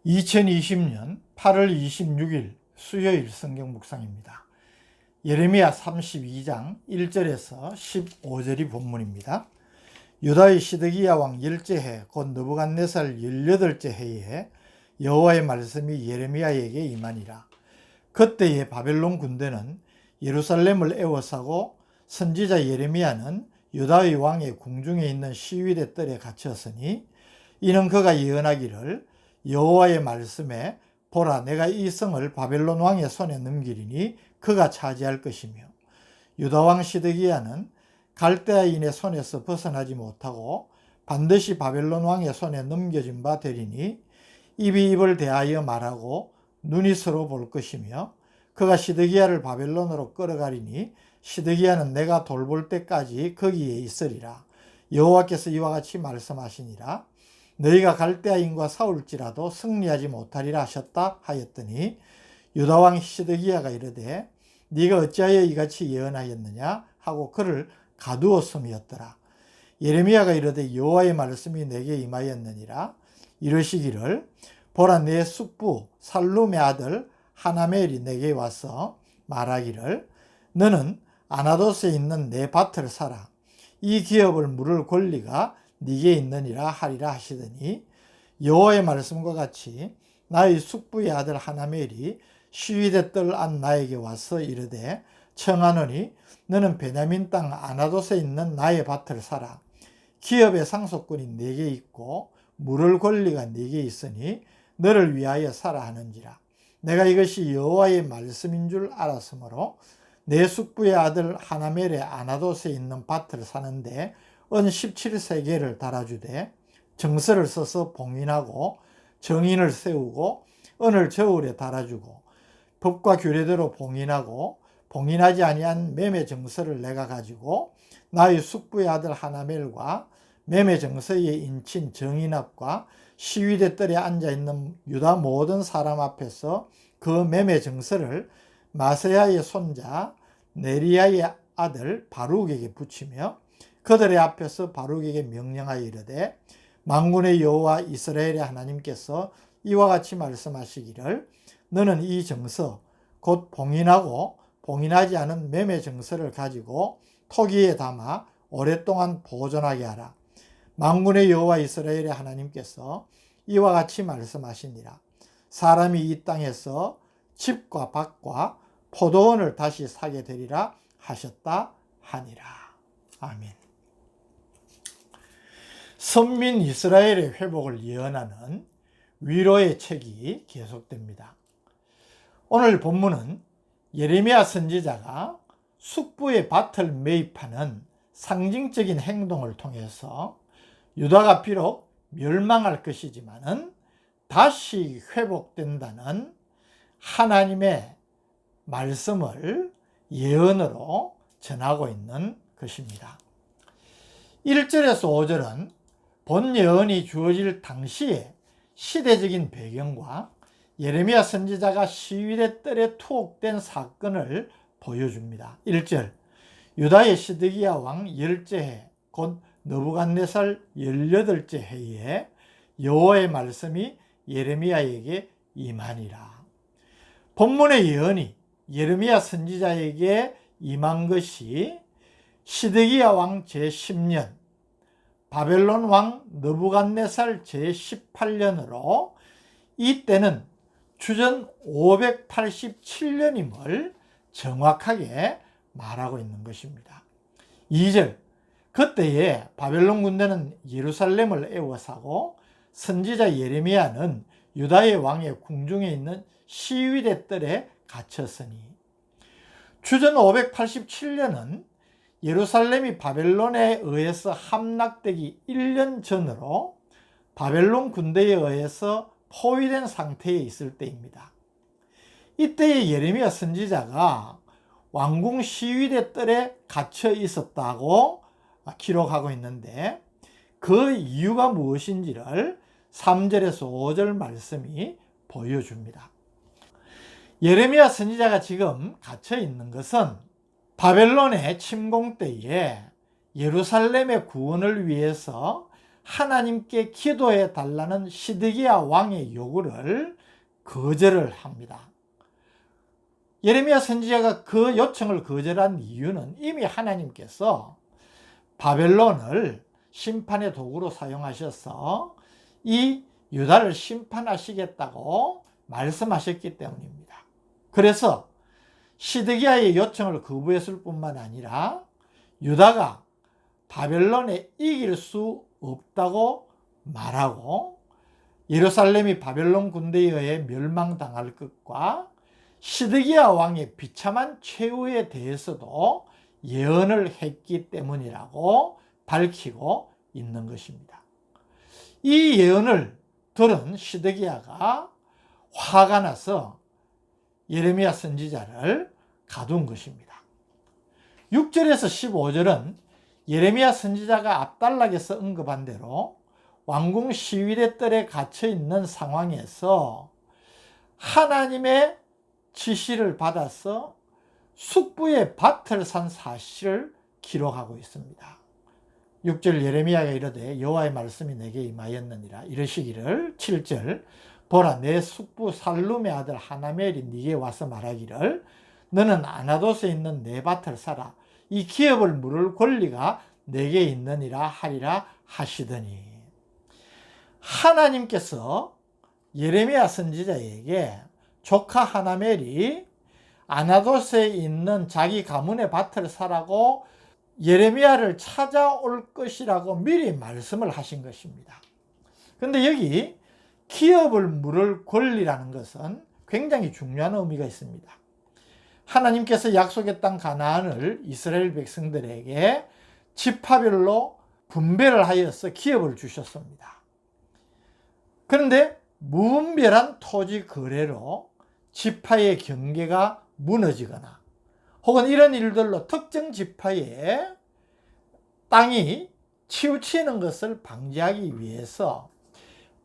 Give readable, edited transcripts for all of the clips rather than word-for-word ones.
2020년 8월 26일 수요일 성경 묵상입니다. 예레미야 32장 1절에서 15절이 본문입니다. 유다의 시드기야 왕 열째해 곧 느부갓네살 18째 해에 여호와의 말씀이 예레미야에게 임하니라. 그때에 바벨론 군대는 예루살렘을 에워싸고 선지자 예레미야는 유다의 왕의 궁중에 있는 시위대 뜰에 갇혔으니 이는 그가 예언하기를 여호와의 말씀에 보라, 내가 이 성을 바벨론 왕의 손에 넘기리니 그가 차지할 것이며 유다 왕 시드기야는 갈대아인의 손에서 벗어나지 못하고 반드시 바벨론 왕의 손에 넘겨진 바 되리니 입이 입을 대하여 말하고 눈이 서로 볼 것이며 그가 시드기야를 바벨론으로 끌어가리니 시드기야는 내가 돌볼 때까지 거기에 있으리라. 여호와께서 이와 같이 말씀하시니라. 너희가 갈대아인과 싸울지라도 승리하지 못하리라 하셨다 하였더니 유다 왕 시드기야가 이르되 네가 어찌하여 이같이 예언하였느냐 하고 그를 가두었음이었더라. 예레미야가 이르되 여호와의 말씀이 내게 임하였느니라. 이르시기를 보라, 내 숙부 살룸의 아들 하나멜이 내게 와서 말하기를 너는 아나돗에 있는 내 밭을 사라. 이 기업을 물을 권리가 네게 있느니라 하리라 하시더니 여호와의 말씀과 같이 나의 숙부의 아들 하나멜이 시위대 뜰 안 나에게 와서 이르되 청하노니 너는 베냐민 땅 아나돗에 있는 나의 밭을 사라. 기업의 상속권이 네게 있고 물을 권리가 네게 있으니 너를 위하여 사라 하는지라. 내가 이것이 여호와의 말씀인 줄 알았으므로 내 숙부의 아들 하나멜의 아나돗에 있는 밭을 사는데 은 17세겔을 달아주되 정서를 써서 봉인하고 정인을 세우고 은을 저울에 달아주고 법과 규례대로 봉인하고 봉인하지 아니한 매매 정서를 내가 가지고 나의 숙부의 아들 하나멜과 매매 정서에 인친 정인 앞과 시위대 뜰에 앉아있는 유다 모든 사람 앞에서 그 매매 정서를 마세야의 손자 네리야의 아들 바룩에게 붙이며 그들의 앞에서 바룩에게 명령하여 이르되 만군의 여호와 이스라엘의 하나님께서 이와 같이 말씀하시기를 너는 이 정서 곧 봉인하고 봉인하지 않은 매매 정서를 가지고 토기에 담아 오랫동안 보존하게 하라. 만군의 여호와 이스라엘의 하나님께서 이와 같이 말씀하시니라. 사람이 이 땅에서 집과 밭과 포도원을 다시 사게 되리라 하셨다 하니라. 아멘. 선민 이스라엘의 회복을 예언하는 위로의 책이 계속됩니다. 오늘 본문은 예레미야 선지자가 숙부의 밭을 매입하는 상징적인 행동을 통해서 유다가 비록 멸망할 것이지만은 다시 회복된다는 하나님의 말씀을 예언으로 전하고 있는 것입니다. 1절에서 5절은 본 예언이 주어질 당시의 시대적인 배경과 예레미야 선지자가 시위대 뜰에 투옥된 사건을 보여줍니다. 1절, 유다의 시드기야 왕 열째 해 곧 느부갓네살 18째 해에 여호와의 말씀이 예레미야에게 임하니라. 본문의 예언이 예레미야 선지자에게 임한 것이 시드기야 왕 제10년 바벨론 왕 느부갓네살 제18년으로 이때는 주전 587년임을 정확하게 말하고 있는 것입니다. 2절, 그때에 바벨론 군대는 예루살렘을 에워싸고 선지자 예레미야는 유다의 왕의 궁중에 있는 시위대 뜰에 갇혔으니 주전 587년은 예루살렘이 바벨론에 의해서 함락되기 1년 전으로 바벨론 군대에 의해서 포위된 상태에 있을 때입니다. 이때의 예레미야 선지자가 왕궁 시위대 뜰에 갇혀 있었다고 기록하고 있는데 그 이유가 무엇인지를 3절에서 5절 말씀이 보여줍니다. 예레미야 선지자가 지금 갇혀 있는 것은 바벨론의 침공 때에 예루살렘의 구원을 위해서 하나님께 기도해 달라는 시드기야 왕의 요구를 거절을 합니다. 예레미야 선지자가 그 요청을 거절한 이유는 이미 하나님께서 바벨론을 심판의 도구로 사용하셔서 이 유다를 심판하시겠다고 말씀하셨기 때문입니다. 그래서 시드기야의 요청을 거부했을 뿐만 아니라 유다가 바벨론에 이길 수 없다고 말하고 예루살렘이 바벨론 군대에 의해 멸망당할 것과 시드기야 왕의 비참한 최후에 대해서도 예언을 했기 때문이라고 밝히고 있는 것입니다. 이 예언을 들은 시드기야가 화가 나서 예레미야 선지자를 가둔 것입니다. 6절에서 15절은 예레미야 선지자가 앞단락에서 언급한 대로 왕궁 시위대뜰에 갇혀 있는 상황에서 하나님의 지시를 받아서 숙부의 밭을 산 사실을 기록하고 있습니다. 6절 예레미야가 이르되 여호와의 말씀이 내게 임하였느니라 이르시기를 7절 보라 내 숙부 살룸의 아들 하나멜이 네게 와서 말하기를 너는 아나돗에 있는 내 밭을 사라 이 기업을 물을 권리가 내게 있느니라 하리라 하시더니 하나님께서 예레미야 선지자에게 조카 하나멜이 아나돗에 있는 자기 가문의 밭을 사라고 예레미야를 찾아올 것이라고 미리 말씀을 하신 것입니다. 그런데 여기 기업을 물을 권리라는 것은 굉장히 중요한 의미가 있습니다. 하나님께서 약속의 땅 가나안을 이스라엘 백성들에게 지파별로 분배를 하여서 기업을 주셨습니다. 그런데 무분별한 토지 거래로 지파의 경계가 무너지거나 혹은 이런 일들로 특정 지파의 땅이 치우치는 것을 방지하기 위해서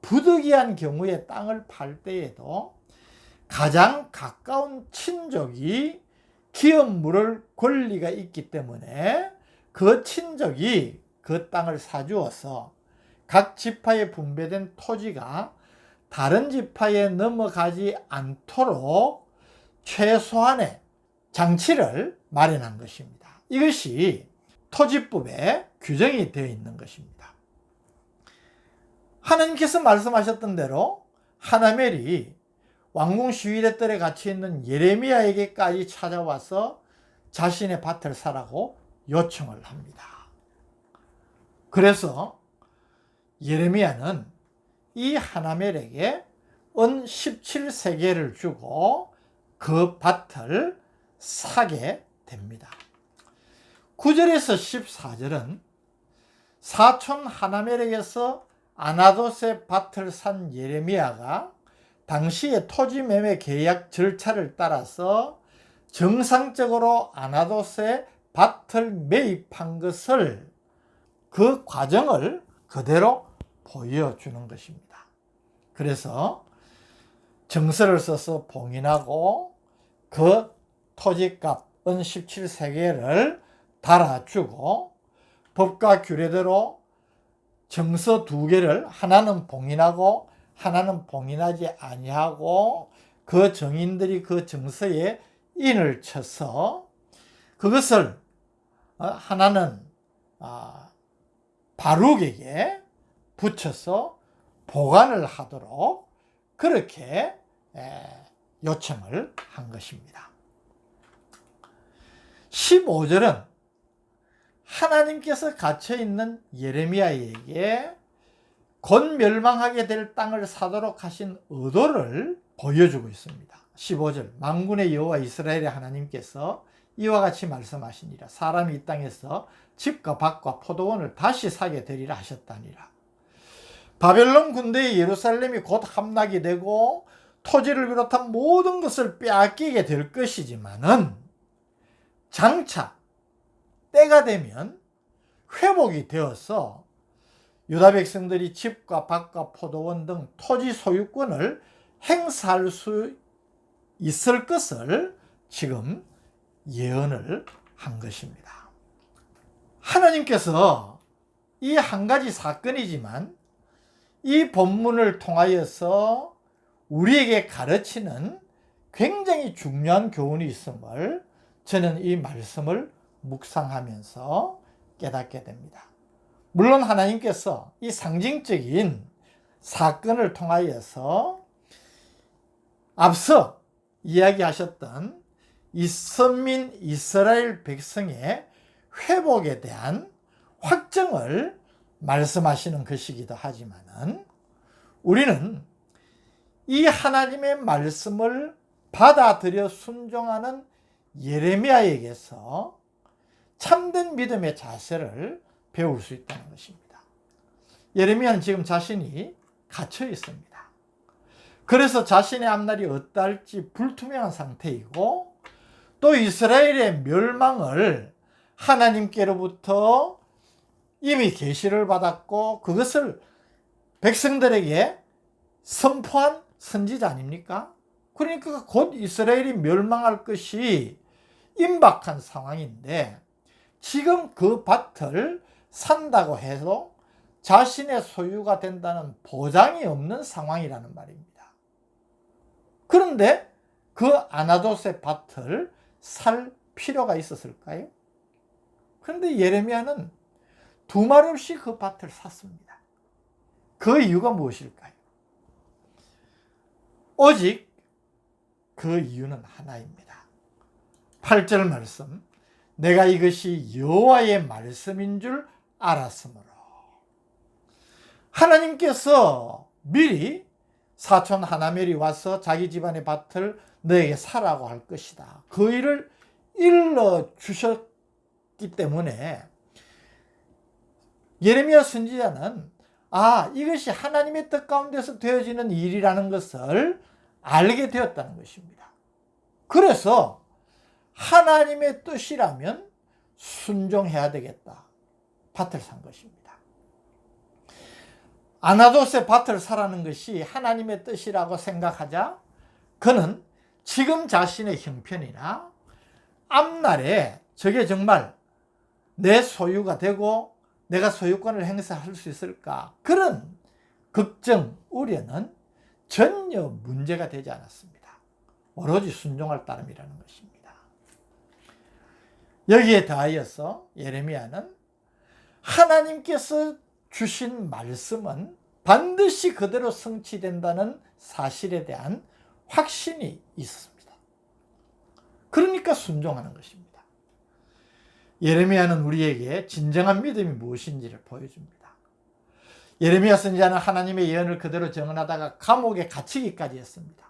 부득이한 경우에 땅을 팔 때에도 가장 가까운 친족이 기업 물을 권리가 있기 때문에 그 친족이 그 땅을 사주어서 각 지파에 분배된 토지가 다른 지파에 넘어가지 않도록 최소한의 장치를 마련한 것입니다. 이것이 토지법에 규정이 되어 있는 것입니다. 하나님께서 말씀하셨던 대로 하나멜이 왕궁 시위대뜰에 갇혀 있는 예레미야에게까지 찾아와서 자신의 밭을 사라고 요청을 합니다. 그래서 예레미야는 이 하나멜에게 은 17세겔을 주고 그 밭을 사게 됩니다. 9절에서 14절은 사촌 하나멜에게서 아나돗의 밭을 산 예레미야가 당시의 토지 매매 계약 절차를 따라서 정상적으로 아나돗의 밭을 매입한 것을 그 과정을 그대로 보여주는 것입니다. 그래서 정서를 써서 봉인하고 그 토지값 은 17세겔을 달아주고 법과 규례대로 정서 2개를 하나는 봉인하고 하나는 봉인하지 아니하고 그 정인들이 그 정서에 인을 쳐서 그것을 하나는 바룩에게 붙여서 보관을 하도록 그렇게 요청을 한 것입니다. 15절은 하나님께서 갇혀있는 예레미야에게 곧 멸망하게 될 땅을 사도록 하신 의도를 보여주고 있습니다. 15절 만군의 여호와 이스라엘의 하나님께서 이와 같이 말씀하시니라 사람이 이 땅에서 집과 밭과 포도원을 다시 사게 되리라 하셨다니라. 바벨론 군대의 예루살렘이 곧 함락이 되고 토지를 비롯한 모든 것을 빼앗기게 될 것이지만은 장차 때가 되면 회복이 되어서 유다 백성들이 집과 밭과 포도원 등 토지 소유권을 행사할 수 있을 것을 지금 예언을 한 것입니다. 하나님께서 이 한 가지 사건이지만 이 본문을 통하여서 우리에게 가르치는 굉장히 중요한 교훈이 있음을 저는 이 말씀을 묵상하면서 깨닫게 됩니다. 물론 하나님께서 이 상징적인 사건을 통하여서 앞서 이야기하셨던 이선민 이스라엘 백성의 회복에 대한 확정을 말씀하시는 것이기도 하지만은 우리는 이 하나님의 말씀을 받아들여 순종하는 예레미야에게서 참된 믿음의 자세를 배울 수 있다는 것입니다. 예레미야는 지금 자신이 갇혀 있습니다. 그래서 자신의 앞날이 어떨지 불투명한 상태이고 또 이스라엘의 멸망을 하나님께로부터 이미 계시를 받았고 그것을 백성들에게 선포한 선지자 아닙니까? 그러니까 곧 이스라엘이 멸망할 것이 임박한 상황인데 지금 그 밭을 산다고 해도 자신의 소유가 된다는 보장이 없는 상황이라는 말입니다. 그런데 그 아나돗의 밭을 살 필요가 있었을까요? 그런데 예레미야는 두말 없이 그 밭을 샀습니다. 그 이유가 무엇일까요? 오직 그 이유는 하나입니다. 8절 말씀, 내가 이것이 여호와의 말씀인 줄 알았으므로. 하나님께서 미리 사촌 하나멜이 와서 자기 집안의 밭을 너에게 사라고 할 것이다. 그 일을 일러 주셨기 때문에 예레미야 선지자는 이것이 하나님의 뜻 가운데서 되어지는 일이라는 것을 알게 되었다는 것입니다. 그래서 하나님의 뜻이라면 순종해야 되겠다. 밭을 산 것입니다. 아나돗의 밭을 사라는 것이 하나님의 뜻이라고 생각하자 그는 지금 자신의 형편이나 앞날에 저게 정말 내 소유가 되고 내가 소유권을 행사할 수 있을까? 그런 걱정, 우려는 전혀 문제가 되지 않았습니다. 오로지 순종할 따름이라는 것입니다. 여기에 더하여서 예레미야는 하나님께서 주신 말씀은 반드시 그대로 성취된다는 사실에 대한 확신이 있었습니다. 그러니까 순종하는 것입니다. 예레미야는 우리에게 진정한 믿음이 무엇인지를 보여줍니다. 예레미야 선지자는 하나님의 예언을 그대로 정언하다가 감옥에 갇히기까지 했습니다.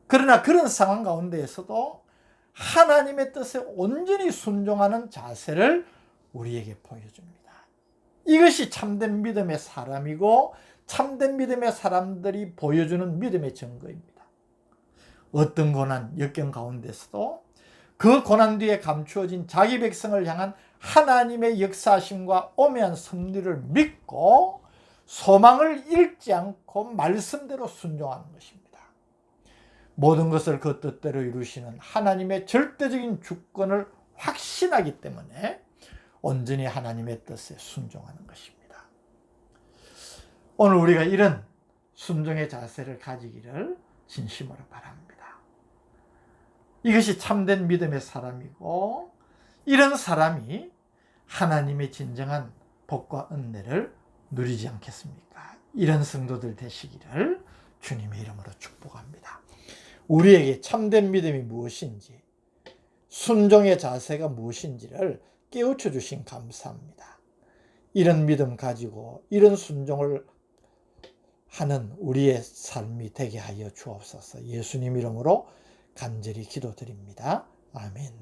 그러나 그런 상황 가운데에서도 하나님의 뜻에 온전히 순종하는 자세를 우리에게 보여줍니다. 이것이 참된 믿음의 사람이고 참된 믿음의 사람들이 보여주는 믿음의 증거입니다. 어떤 고난, 역경 가운데서도 그 고난 뒤에 감추어진 자기 백성을 향한 하나님의 역사하심과 오묘한 섭리를 믿고 소망을 잃지 않고 말씀대로 순종하는 것입니다. 모든 것을 그 뜻대로 이루시는 하나님의 절대적인 주권을 확신하기 때문에 온전히 하나님의 뜻에 순종하는 것입니다. 오늘 우리가 이런 순종의 자세를 가지기를 진심으로 바랍니다. 이것이 참된 믿음의 사람이고 이런 사람이 하나님의 진정한 복과 은혜를 누리지 않겠습니까? 이런 성도들 되시기를 주님의 이름으로 축복합니다. 우리에게 참된 믿음이 무엇인지 순종의 자세가 무엇인지를 깨우쳐 주신 감사합니다. 이런 믿음 가지고 이런 순종을 하는 우리의 삶이 되게 하여 주옵소서. 예수님 이름으로 간절히 기도드립니다. 아멘.